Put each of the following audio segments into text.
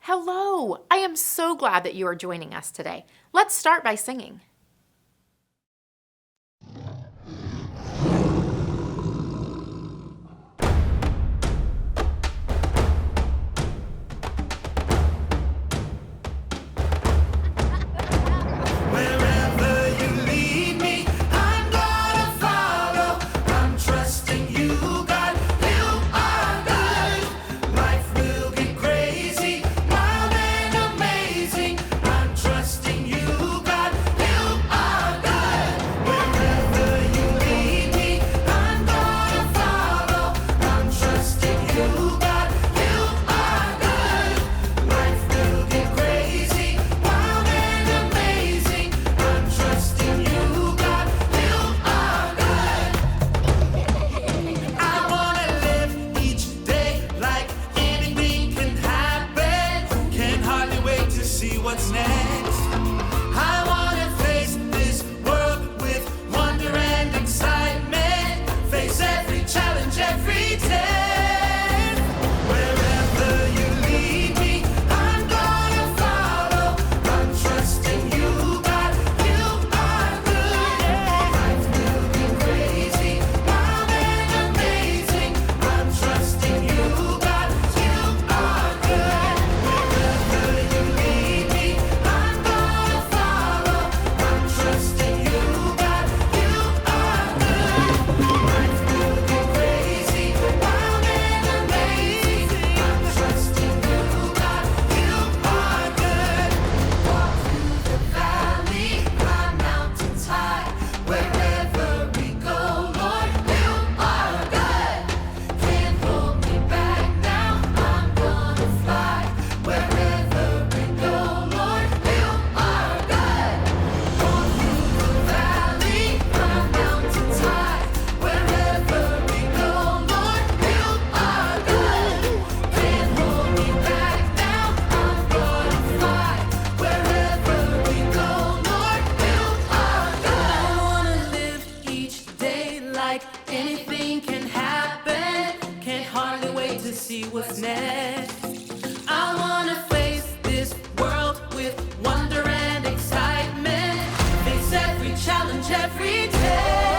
Hello! I am so glad that you are joining us today. Let's start by singing. What's next? I wanna face this world with wonder and excitement. Face every challenge, every day. Wherever you lead me, I'm gonna follow. I'm trusting you, God. You are good. Life will be crazy, wild and amazing. I'm trusting you, God. You are good. Wherever you lead me, anything can happen. Can't hardly wait to see what's next. I wanna face this world with wonder and excitement. Face every challenge every day.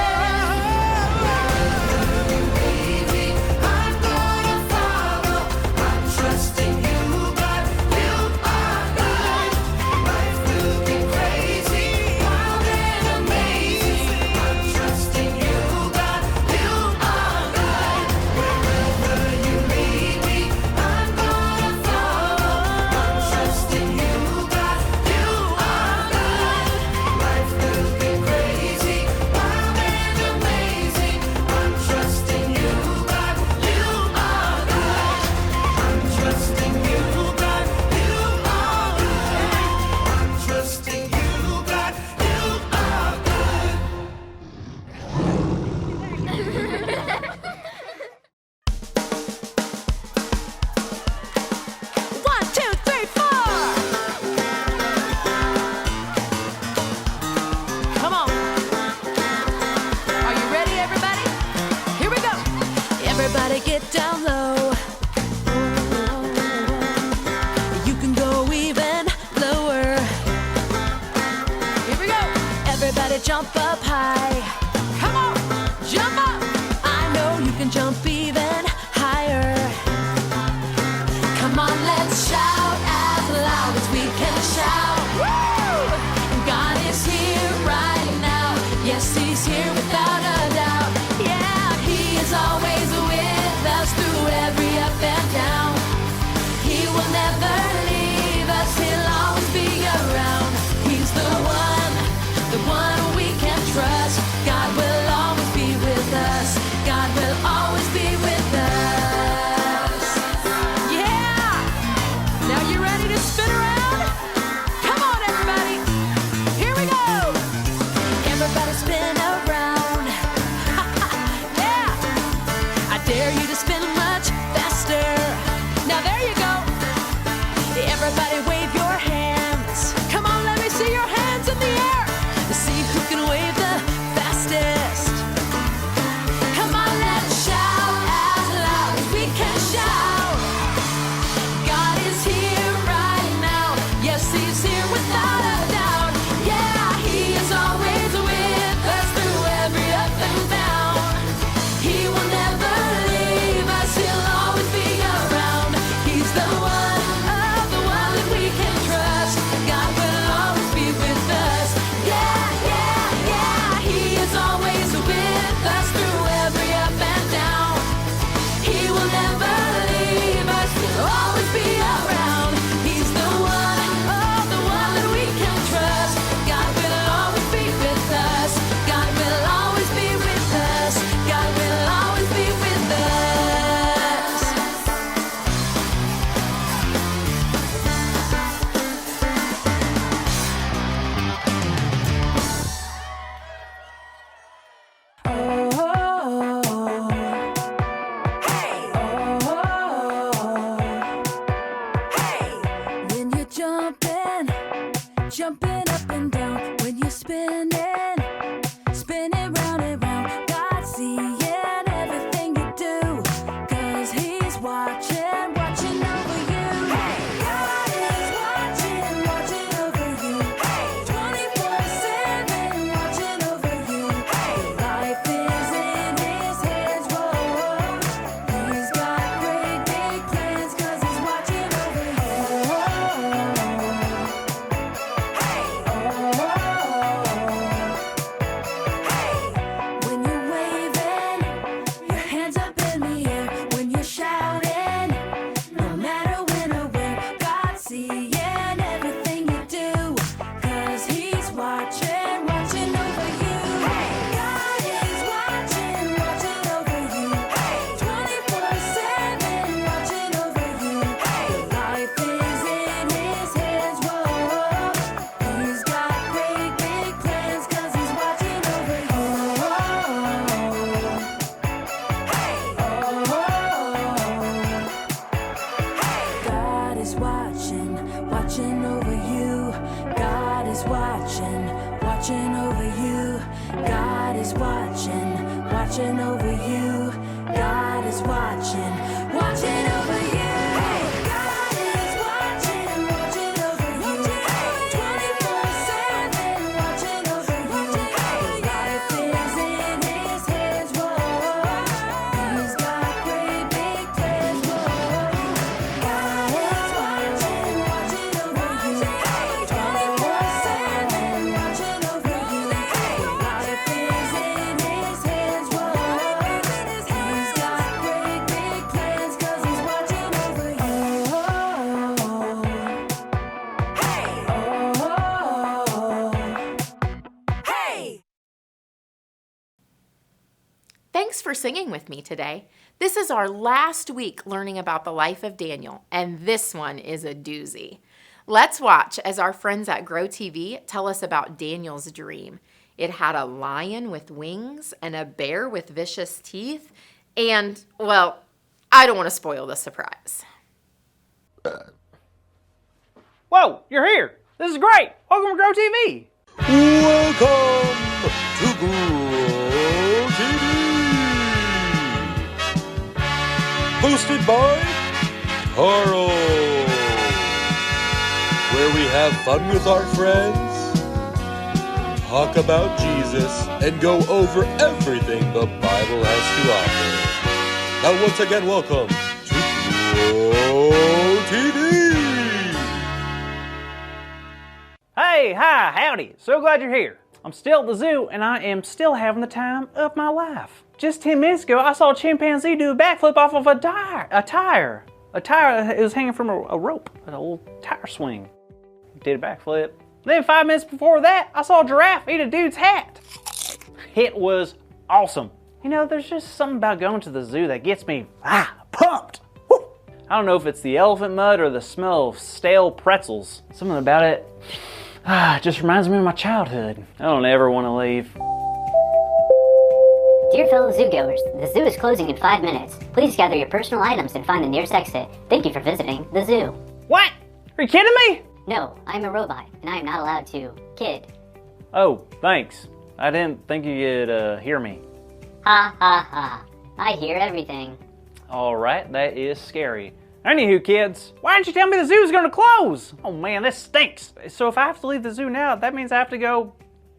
watching over you. God is watching, watching over you. God is watching, watching over you. 24/7, watching over you. Life is in His hands, whoa. He's got great big plans, whoa. God is watching, watching over you. 24/7, watching over you. Life is in His hands, whoa. He's got great big plans, 'cause He's watching over you. Hey! Hey! Thanks for singing with me today. This is our last week learning about the life of Daniel, and this one is a doozy. Let's watch as our friends at Grow TV tell us about Daniel's dream. It had a lion with wings and a bear with vicious teeth, and, well, I don't want to spoil the surprise. Whoa, you're here. This is great. Welcome to Grow TV. Welcome to Grow TV, hosted by Carl, where we have fun with our friends, talk about Jesus, and go over everything the Bible has to offer. Now once again, welcome to Grow TV. Hey, hi, howdy. So glad you're here. I'm still at the zoo, and I am still having the time of my life. Just 10 minutes ago, I saw a chimpanzee do a backflip off of a tire. A tire that was hanging from a rope, an old tire swing. Did a backflip. Then 5 minutes before that, I saw a giraffe eat a dude's hat. It was awesome. You know, there's just something about going to the zoo that gets me pumped. Woo! I don't know if it's the elephant mud or the smell of stale pretzels. Something about it just reminds me of my childhood. I don't ever want to leave. Dear fellow zoogoers, the zoo is closing in 5 minutes. Please gather your personal items and find the nearest exit. Thank you for visiting the zoo. What? Are you kidding me? No, I'm a robot, and I am not allowed to kid. Oh, thanks. I didn't think you could hear me. Ha ha ha. I hear everything. Alright, that is scary. Anywho, kids, why didn't you tell me the zoo is gonna close? Oh man, this stinks. So if I have to leave the zoo now, that means I have to go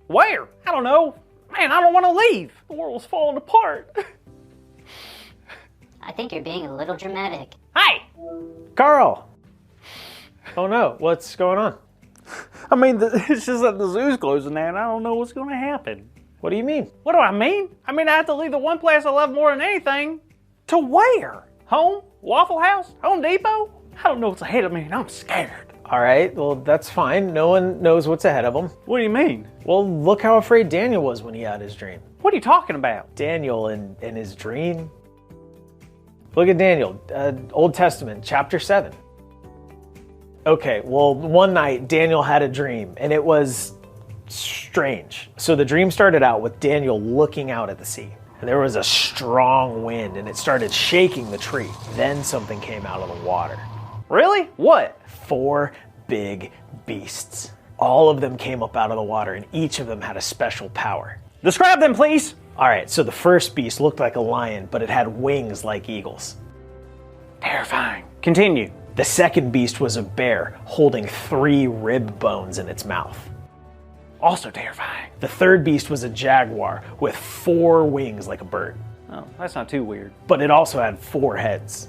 where? I don't know. Man, I don't want to leave. The world's falling apart. I think you're being a little dramatic. Hey! Carl! Oh no, what's going on? I mean, it's just that the zoo's closing now and I don't know what's going to happen. What do you mean? What do I mean? I mean, I have to leave the one place I love more than anything. To where? Home? Waffle House? Home Depot? I don't know what's ahead of me and I'm scared. Alright, well that's fine. No one knows what's ahead of them. What do you mean? Well, look how afraid Daniel was when he had his dream. What are you talking about? Daniel in his dream. Look at Daniel, Old Testament, chapter 7. Okay, well, one night Daniel had a dream and it was strange. So the dream started out with Daniel looking out at the sea. And there was a strong wind and it started shaking the tree. Then something came out of the water. Really? What? 4 big beasts. All of them came up out of the water and each of them had a special power. Describe them, please. All right, so the first beast looked like a lion, but it had wings like eagles. Terrifying. Continue. The second beast was a bear holding 3 rib bones in its mouth. Also terrifying. The third beast was a jaguar with 4 wings like a bird, Oh, that's not too weird. but it also had 4 heads.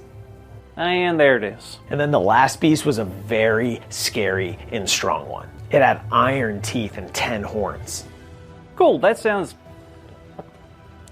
And there it is. And then the last beast was a very scary and strong one. It had iron teeth and 10 horns. Cool, that sounds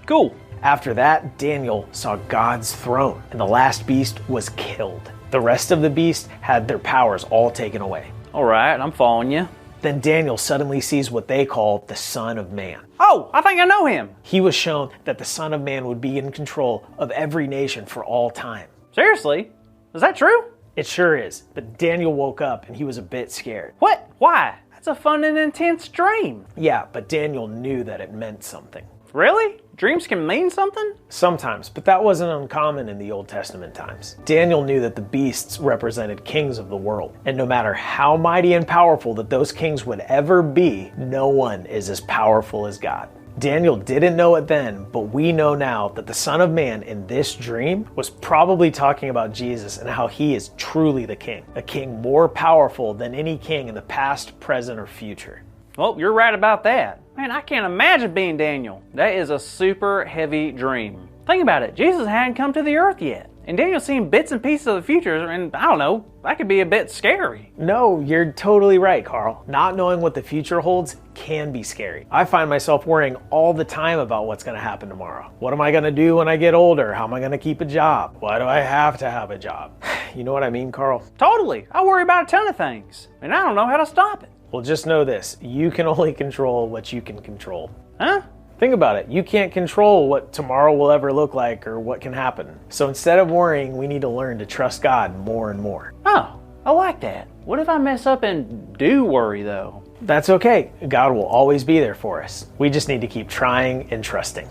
cool. After that, Daniel saw God's throne, and the last beast was killed. The rest of the beasts had their powers all taken away. All right, I'm following you. Then Daniel suddenly sees what they call the Son of Man. Oh, I think I know him. He was shown that the Son of Man would be in control of every nation for all time. Seriously? Is that true? It sure is, but Daniel woke up and he was a bit scared. What? Why? That's a fun and intense dream. Yeah, but Daniel knew that it meant something. Really? Dreams can mean something? Sometimes, but that wasn't uncommon in the Old Testament times. Daniel knew that the beasts represented kings of the world, and no matter how mighty and powerful that those kings would ever be, no one is as powerful as God. Daniel didn't know it then, but we know now that the Son of Man in this dream was probably talking about Jesus and how he is truly the king, a king more powerful than any king in the past, present, or future. Well, you're right about that. Man, I can't imagine being Daniel. That is a super heavy dream. Think about it. Jesus hadn't come to the earth yet. And Daniel's seeing bits and pieces of the future, and I don't know, that could be a bit scary. No, you're totally right, Carl. Not knowing what the future holds can be scary. I find myself worrying all the time about what's going to happen tomorrow. What am I going to do when I get older? How am I going to keep a job? Why do I have to have a job? You know what I mean, Carl? Totally. I worry about a ton of things, and I don't know how to stop it. Well, just know this. You can only control what you can control. Huh? Think about it. You can't control what tomorrow will ever look like or what can happen. So instead of worrying, we need to learn to trust God more and more. Oh, I like that. What if I mess up and do worry, though? That's okay. God will always be there for us. We just need to keep trying and trusting.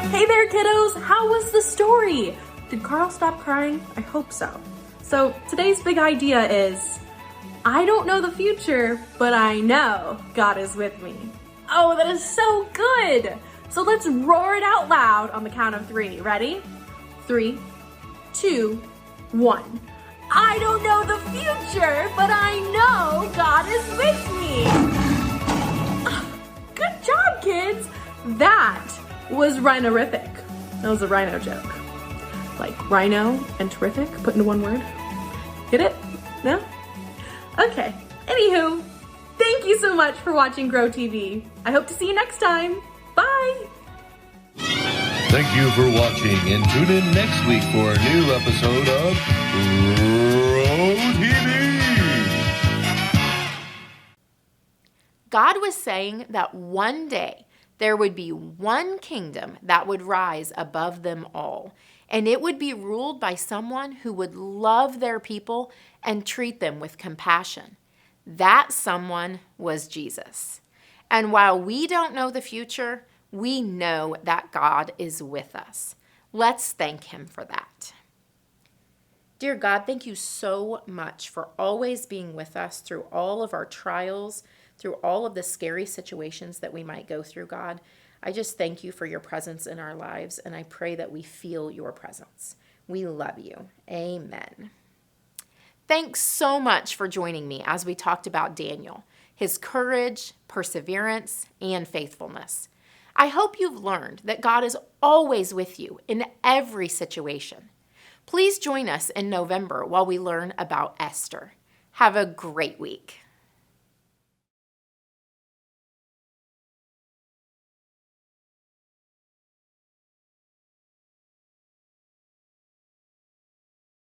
Hey there, kiddos! How was the story? Did Carl stop crying? I hope so. So today's big idea is, I don't know the future, but I know God is with me. Oh, that is so good! So let's roar it out loud on the count of 3. Ready? 3, 2, 1. I don't know the future, but I know God is with me. Good job, kids! That was rhinorific. That was a rhino joke. Like rhino and terrific put into one word. Get it? No? Okay. Anywho, thank you so much for watching Grow TV. I hope to see you next time. Bye! Thank you for watching, and tune in next week for a new episode of Grow TV. God was saying that one day there would be one kingdom that would rise above them all, and it would be ruled by someone who would love their people and treat them with compassion. That someone was Jesus. And while we don't know the future, we know that God is with us. Let's thank him for that. Dear God, thank you so much for always being with us through all of our trials, through all of the scary situations that we might go through, God. I just thank you for your presence in our lives, and I pray that we feel your presence. We love you. Amen. Thanks so much for joining me as we talked about Daniel, his courage, perseverance, and faithfulness. I hope you've learned that God is always with you in every situation. Please join us in November while we learn about Esther. Have a great week.